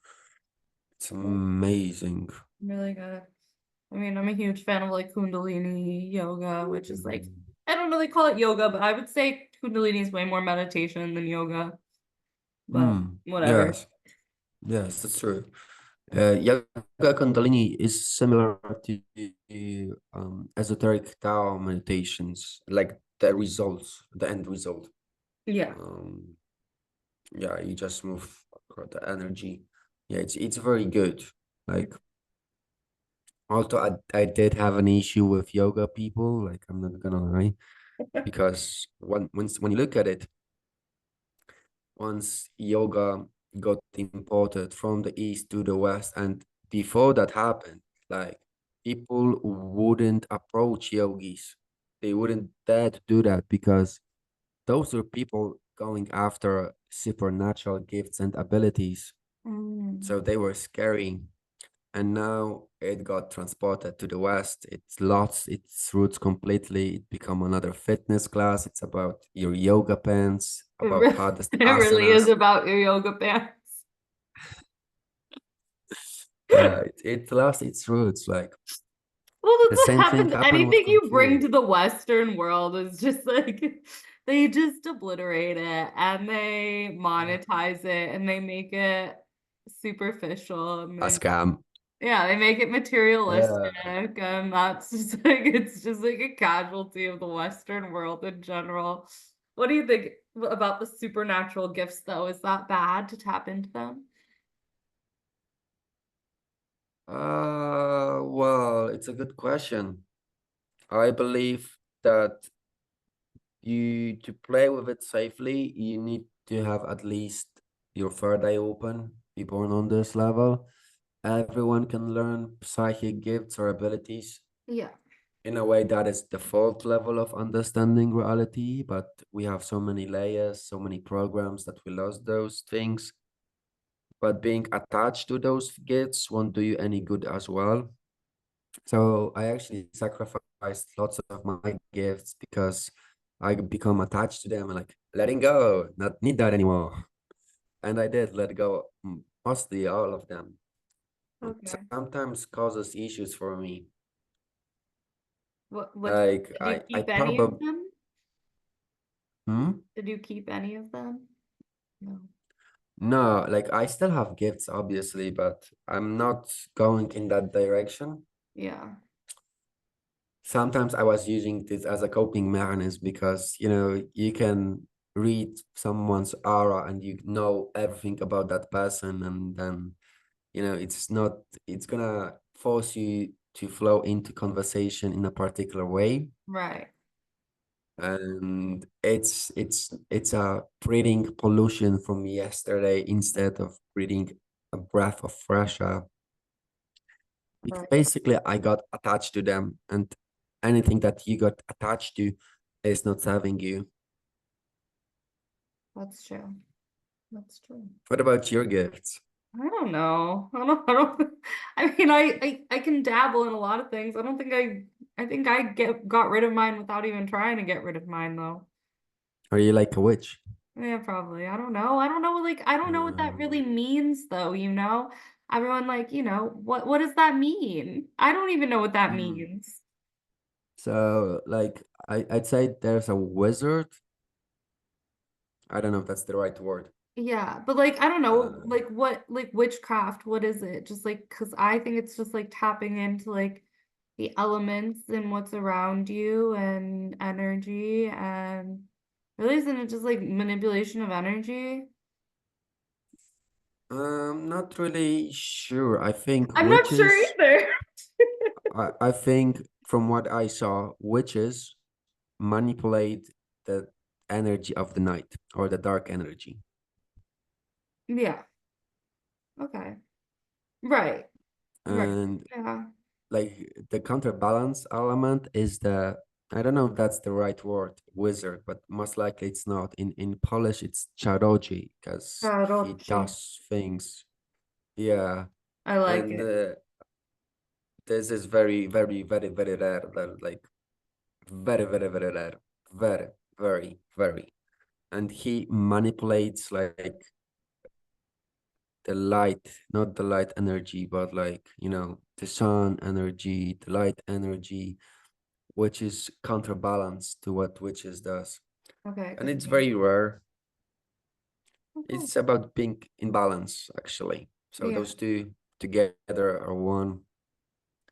it's yeah, amazing. really good. I mean, I'm a huge fan of like Kundalini yoga, which is like Mm. I don't really call it yoga, but I would say Kundalini is way more meditation than yoga. But whatever. Yes, yes, that's true. Yoga Kundalini is similar to esoteric Tao meditations, like the results, the end result. Yeah. Um, yeah, you just move across the energy. Yeah, it's very good. Like, also, I did have an issue with yoga people. Like, I'm not gonna lie, because when you look at it, once yoga got imported from the east to the west, and before that happened, like people wouldn't approach yogis. They wouldn't dare to do that because those were people going after supernatural gifts and abilities. Mm. So they were scary. And now it got transported to the West. It's lost its roots completely. It become another fitness class. It's about your yoga pants, about hardest It really is asanas. about your yoga pants. It lost its roots. Like Well, the that's what same thing happens. happened with Anything Kung you bring Fu. to the Western world is just like they just obliterate it and they Yeah. monetize it and they make it superficial and A they scam. yeah, they make it materialistic Yeah. and that's just like it's just like a casualty of the Western world in general. What do you think about the supernatural gifts though? Is that bad to tap into them? Well, it's a good question. I believe that you to play with it safely, you need to have at least your third eye open, be born on this level. Everyone can learn psychic gifts or abilities Yeah. in a way that is default level of understanding reality, but we have so many layers, so many programs that we lost those things. But being attached to those gifts won't do you any good as well. So I actually sacrificed lots of my gifts because I become attached to them and like letting go, not need that anymore. And I did let go mostly all of them. And Okay. sometimes causes issues for me. What Like did you I keep any of probably them? hmm? Did you keep any of them? No. No, like I still have gifts, obviously, but I'm not going in that direction. Yeah. Sometimes I was using this as a coping mechanism because, you can read someone's aura and you know everything about that person, and then, it's gonna force you to flow into conversation in a particular way. Right. And it's a breathing pollution from yesterday instead of breathing a breath of fresh air. Because Right. basically I got attached to them, and anything that you got attached to is not serving you. That's true. That's true. What about your gifts? I don't know. I don't I mean I can dabble in a lot of things. I think I got rid of mine without even trying to get rid of mine though. Are you like a witch? Yeah, probably. I don't know. I don't know like I don't know what that really Um, means though, you know? Everyone like, what does that mean? I don't even know what that hmm. means. So like I'd say there's a wizard. I don't know if that's the right word. Yeah, but like I don't know, Uh, like what like witchcraft, what is it? Just like because I think it's just like tapping into like the elements and what's around you and energy and Really, isn't it just like manipulation of energy? Not really sure. I think I'm not sure witches, either. I think from what I saw, witches manipulate the energy of the night or the dark energy. Yeah. Okay. Right. Right. And Yeah. like the counterbalance element is the, I don't know if that's the right word, wizard, but most likely it's not. In Polish, it's czarodziej because he Tarocchi. does things. Yeah. I like And it. this is very, very, very, very rare. Like very, very, very rare. Very, very, very. And he manipulates like the light, not the light energy, but like, the sun energy, the light energy, which is counterbalance to what witches does. Okay. And Because it's very rare. okay. It's about being in balance, actually. So Yeah. those two together are one.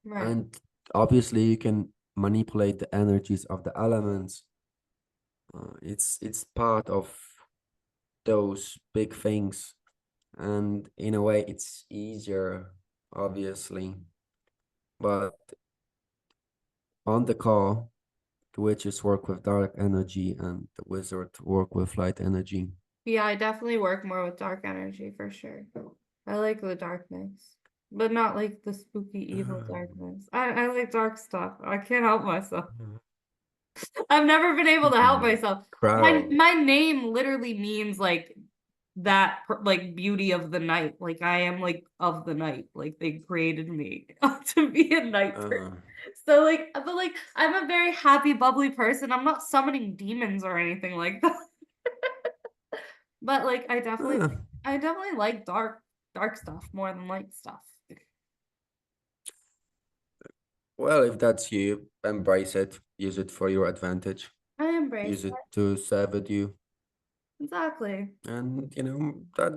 Right. And obviously you can manipulate the energies of the elements. It's part of those big things. And in a way it's easier, obviously. But on the call, the witches work with dark energy and the wizard work with light energy. Yeah, I definitely work more with dark energy for sure. I like the darkness, but not like the spooky evil darkness. I like dark stuff. I can't help myself. I've never been able to help myself. My Crowd. my name literally means like that like beauty of the night. Like I am like of the night. Like they created me to be a night person. Uh, So like but like I'm a very happy, bubbly person. I'm not summoning demons or anything like that. But like uh, I definitely like dark stuff more than light stuff. well, if that's you, embrace it. Use it for your advantage. I embrace Use it it. to serve you. Exactly. And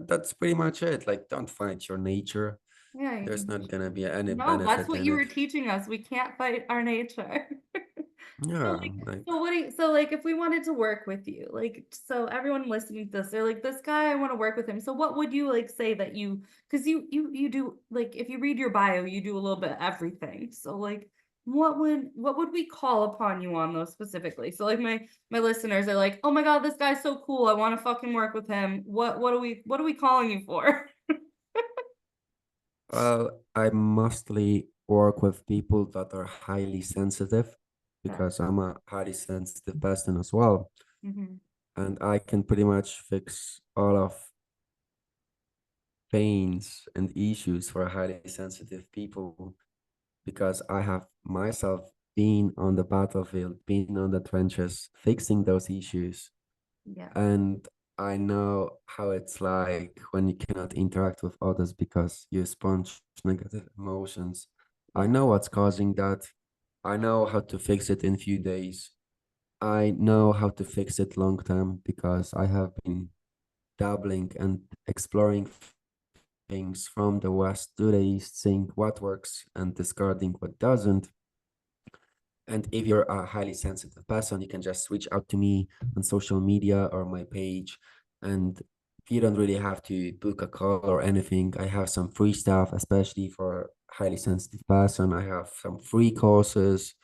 that's pretty much it. Like, don't fight your nature. Yeah, There's not gonna be any no, that's benefit what in you were it. teaching us. We can't fight our nature. So Yeah, like, like so what do you, so like if we wanted to work with you, like so everyone listening to this, they're like, this guy, I want to work with him. So what would you like say that you because you do like if you read your bio, you do a little bit of everything. So like what would we call upon you on those specifically? So like my listeners are like, oh my God, this guy's so cool. I want to fucking work with him. What are we calling you for? Well, I mostly work with people that are highly sensitive Yeah. because I'm a highly sensitive person as well. Hmm. And I can pretty much fix all of pains and issues for highly sensitive people because I have myself been on the battlefield, been on the trenches, fixing those issues. Yeah. And I know how it's like when you cannot interact with others because you sponge negative emotions. I Yeah. know what's causing that. I know how to fix it in few days. I know how to fix it long term because I have been dabbling and exploring things from the West to the East, seeing what works and discarding what doesn't. And if you're a highly sensitive person, you can just reach out to me on social media or my page. And you don't really have to book a call or anything. I have some free stuff, especially for highly sensitive person. I have some free courses,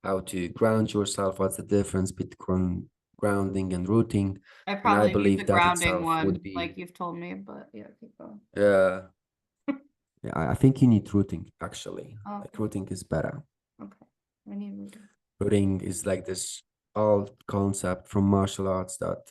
how to ground yourself, what's the difference between grounding and rooting. I And I probably need the believe that grounding itself would one, be, like you've told me, but yeah, keep going. yeah, yeah, I think you need rooting actually. Like Okay, rooting is better. okay. I need moving. Rooting is like this old concept from martial arts that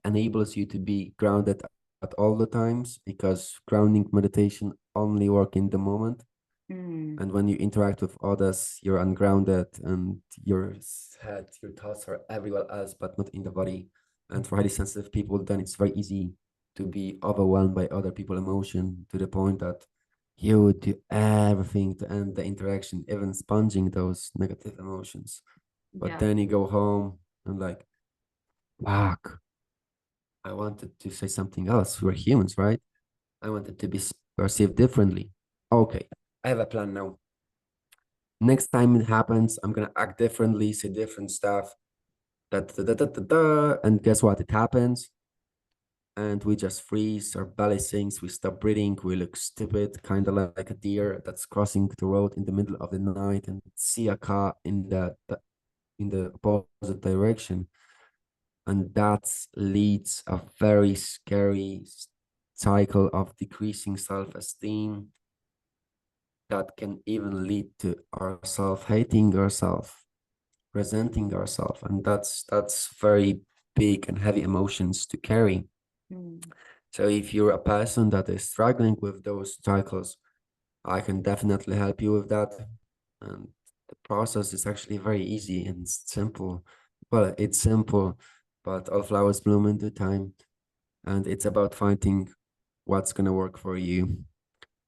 enables you to be grounded at all the times because grounding meditation only work in the moment. Mm, And when you interact with others, you're ungrounded and your head, your thoughts are everywhere else, but not in the body. And for highly sensitive people, then it's very easy to be overwhelmed by other people's emotion to the point that you would do everything to end the interaction, even sponging those negative emotions. But yeah, then you go home and like, fuck, I wanted to say something else. We're humans, right? I wanted to be perceived differently. Okay, I have a plan now. Next time it happens, I'm gonna act differently, say different stuff Da, da, da, da, da, da, and guess what? It happens. And we just freeze, our belly sinks, we stop breathing, we look stupid, kind of like a deer that's crossing the road in the middle of the night and see a car in the opposite direction. And that leads a very scary cycle of decreasing self-esteem that can even lead to ourselves hating ourselves, resenting ourselves, and that's very big and heavy emotions to carry. Mm. So if you're a person that is struggling with those cycles, I can definitely help you with that. And the process is actually very easy and simple. Well, it's simple, but all flowers bloom in due time. And it's about finding what's going to work for you.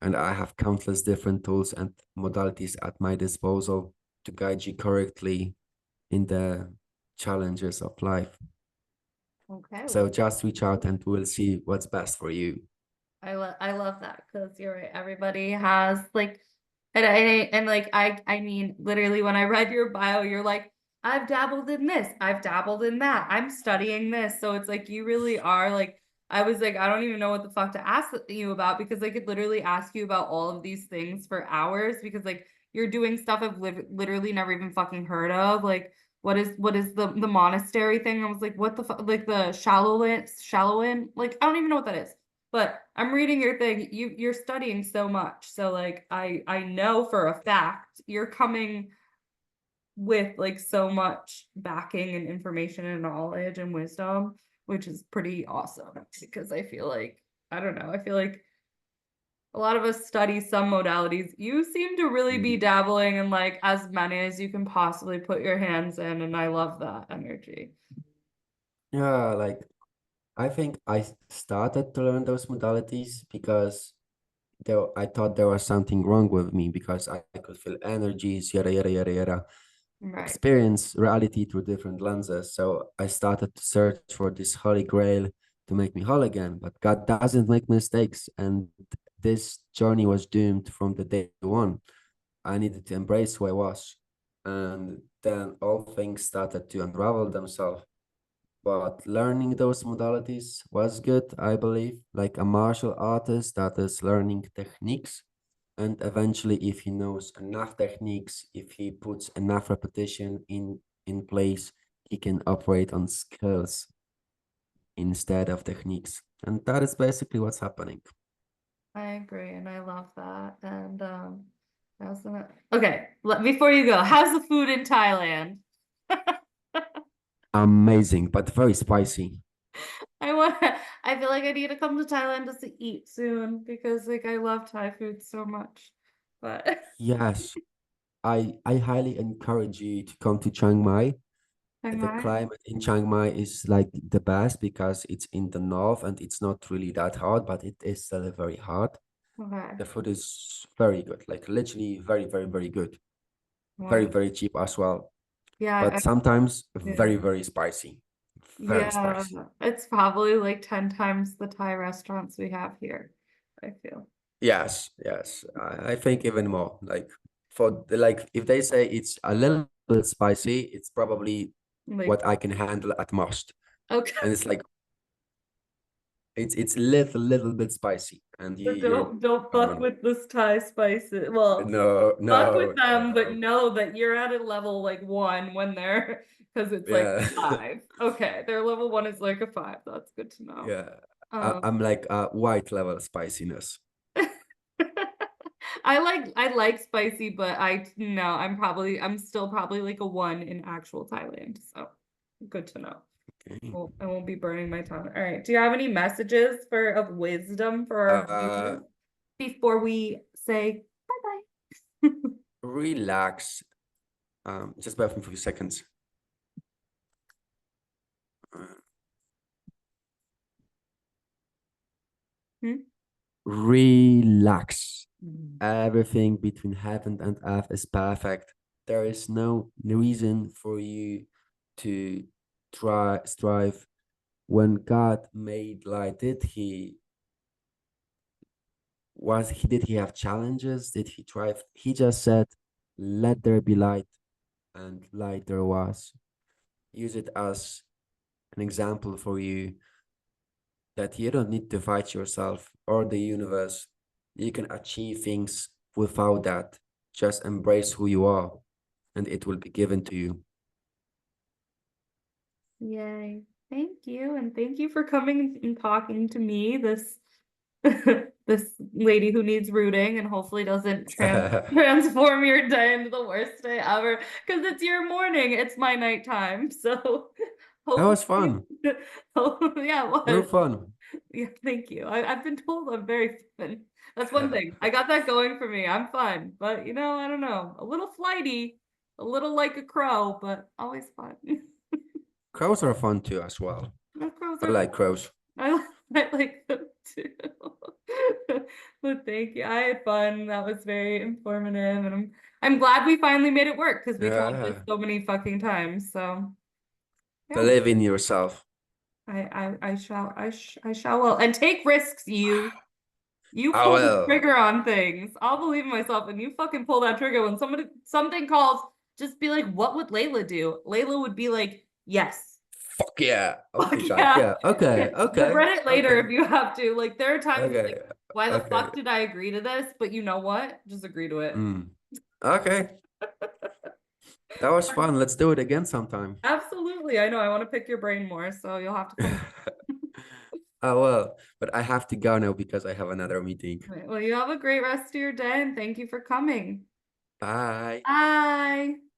And I have countless different tools and modalities at my disposal to guide you correctly in the challenges of life. Okay, So well, just reach out and we'll see what's best for you. I love that because you're right. Everybody has like, and like I mean, literally when I read your bio, you're like, I've dabbled in this, I've dabbled in that, I'm studying this. So it's like you really are like, I was like, I don't even know what the fuck to ask you about because I could literally ask you about all of these things for hours because like you're doing stuff I've literally never even fucking heard of. Like, what is the monastery thing? I was like, what the fuck? Like the Shaolin, like I don't even know what that is. But I'm reading your thing. You're studying so much. So like I know for a fact you're coming with like so much backing and information and knowledge and wisdom, which is pretty awesome because I feel like I don't know, I feel like a lot of us study some modalities. You seem to really be Mhm. dabbling in like as many as you can possibly put your hands in, and I love that energy. Yeah, like I think I started to learn those modalities because I thought there was something wrong with me because I could feel energies, yada yada yada yada, Right. experience reality through different lenses. So I started to search for this holy grail to make me whole again. But God doesn't make mistakes, and this journey was doomed from the day one. I needed to embrace who I was, and then all things started to unravel themselves. But learning those modalities was good, I believe, like a martial artist that is learning techniques. And eventually, if he knows enough techniques, if he puts enough repetition in place, he can operate on skills instead of techniques. And that is basically what's happening. I agree, and I love that. And how's the okay? Before you go, how's the food in Thailand? Amazing, but very spicy. I want. I feel like I need to come to Thailand just to eat soon because like I love Thai food so much. But Yes, I highly encourage you to come to Chiang Mai. Chiang The Mai. climate in Chiang Mai is like the best because it's in the north and it's not really that hot, but it is still very hot. Okay. The food is very good, like literally very, very, very good. Very, Wow. very cheap as well, Yeah. but sometimes Yeah. very, very spicy. Very Yeah. spicy. It's probably like 10 times the Thai restaurants we have here, I feel. Yes, yes. I think even more. Like like if they say it's a little bit spicy, it's probably Like, what I can handle at most. okay. And it's like it's little bit spicy, and But you're don't oh fuck no, with this Thai spices. Well, no, fuck with no, no, them, but no. know that you're at a level like one when they're because it's like Yeah, five. Okay, their level one is like a five. That's good to know. yeah. Um, I'm like white level spiciness. I like spicy, but I no, I'm still probably like a one in actual Thailand. So good to know. Okay. Well, I won't be burning my tongue. All right. Do you have any messages for of wisdom for our Uh, viewers before we say bye bye? relax. Just bear with me for a few seconds. Uh, Hmm? relax. Mm. Everything between heaven and earth is perfect. There is no reason for you to try strive. When God made light, did he have challenges? Did he thrive? He just said, "Let there be light," and light there was. use it as an example for you that you don't need to fight yourself or the universe. You can achieve things without that. Just embrace who you are, and it will be given to you. Yay. Thank you. And thank you for coming and talking to me, this this lady who needs rooting and hopefully doesn't That transform your day into the worst day ever. Because it's your morning, it's my nighttime. So was hopefully, fun. oh, yeah, it Real was. fun. Yeah, thank you. I've been told I'm very fun. That's one thing. I got that going for me. I'm fun, but I don't know. A little flighty, a little like a crow, but always fun. Crows are fun too, as well. No, crows I are like crows. I, I like them too. But thank you. I had fun. That was very informative, and I'm glad we finally made it work because we tried this Yeah. so many fucking times. So yeah, Believe in yourself. I shall will and take risks. You I pull the will. trigger on things. I'll believe in myself, and you fucking pull that trigger when something calls. Just be like, what would Layla do? Layla would be like, yes. Fuck yeah. Fuck Okay, God. yeah. Yeah. Okay. Okay. Regret it later Okay. if you have to. Like there are times it's Okay. like, why the Okay. fuck did I agree to this? But you know what? Just agree to it. Mm. Okay. That was fun. Let's do it again sometime. Absolutely. I know. I want to pick your brain more, so you'll have to come. Oh well, but I have to go now because I have another meeting. Right. Well, you have a great rest of your day and thank you for coming. Bye. Bye.